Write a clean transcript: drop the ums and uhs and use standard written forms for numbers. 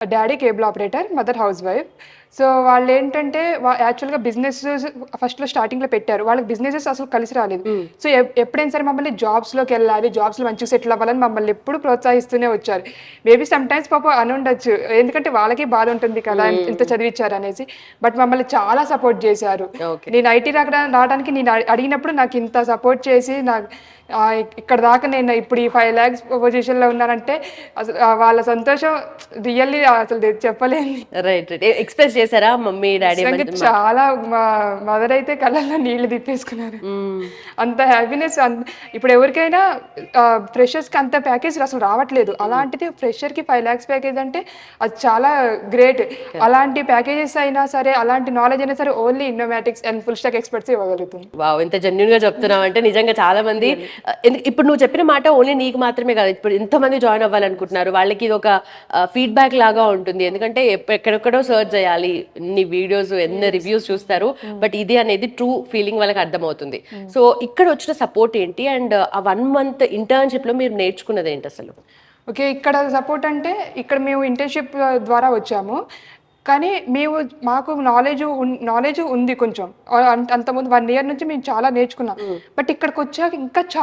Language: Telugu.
Daddy cable operator, mother house wife. So వాళ్ళేంటంటే యాక్చువల్‌గా బిజినెస్ ఫస్ట్‌లో స్టార్టింగ్‌లో పెట్టారు. వాళ్ళకి బిజినెసెస్ అసలు కలిసి రాలేదు. సో ఎప్పుడైనా సరే మమ్మల్ని జాబ్స్‌లోకెళ్ళాలి, జాబ్స్‌లో మంచిగా సెటిల్ అవ్వాలని మమ్మల్ని ఎప్పుడు ప్రోత్సహిస్తూనే వచ్చారు. మేబీ సమ్‌టైమ్స్ పాపం అనుండొచ్చు. ఎందుకంటే వాళ్ళకి బాధ ఉంటుంది కదా! ఇంత చదివిచ్చారనేసి. బట్ మమ్మల్ని చాలా సపోర్ట్ చేశారు. ఓకే. నేను ఐటీ రావడానికి నేను అడిగినప్పుడు నాకింత సపోర్ట్ చేసి ఇక్కడ దాకా నేను ఇప్పుడు ఈ 5 లాక్స్ పొజిషన్‌లో ఉన్నానంటే అసలు వాళ్ళ సంతోషం రియల్లీ అసలు చెప్పలేనిది. రైట్. రైట్. ఎక్స్‌ప్రెస్ చేసారా మమ్మీ, డ్యాడీ నిజంగా చాలా మా మదర్ అయితే కళ్ళల్లో నీళ్లు తిప్పేసుకున్నారు. అంత హ్యాపీనెస్ ఇప్పుడు ఎవరికైనా ఫ్రెషర్స్‌కి అంత ప్యాకేజ్ అసలు రావట్లేదు. అలాంటిది ఫ్రెషర్‌కి 5 లాక్స్ ప్యాకేజ్ అంటే అది చాలా గ్రేట్. అలాంటి ప్యాకేజెస్ అయినా సరే, అలాంటి నాలెడ్జ్ అయినా సరే only Innomatics and full stack experts ఇవ్వగలుగుతుంది. వావ్! ఎంత జెన్యూన్‌గా చెప్తున్నావంటే నిజంగా చాలా మంది ఇప్పుడు నువ్వు చెప్పిన మాట ఓన్లీ నీకు మాత్రమే కాదు. ఇప్పుడు ఎంతమంది జాయిన్ అవ్వాలనుకుంటున్నారు. వాళ్ళకి ఇది ఒక ఫీడ్‌బ్యాక్ లాగా ఉంటుంది. ఎందుకంటే ఎక్కడెక్కడో సెర్చ్ చేయాలి. ఎన్ని వీడియోస్, ఎన్ని రివ్యూస్ చూస్తారు. బట్ ఇది అనేది ట్రూ ఫీలింగ్ వాళ్ళకి అర్థమవుతుంది. సో ఇక్కడ వచ్చిన సపోర్ట్ ఏంటి? అండ్ ఆ 1 మంత్ ఇంటర్న్‌షిప్‌లో మీరు నేర్చుకున్నది ఏంటి అసలు? ఓకే. ఇక్కడ సపోర్ట్ అంటే ఇక్కడ మేము ఇంటర్న్‌షిప్ ద్వారా వచ్చాము. కానీ మాకు నాలెడ్జ్ ఉంది కొంచెం. అంతకుముందు 1 ఇయర్ నుంచి మేము చాలా నేర్చుకున్నాం. బట్ ఇక్కడికొచ్చాక ఇంకా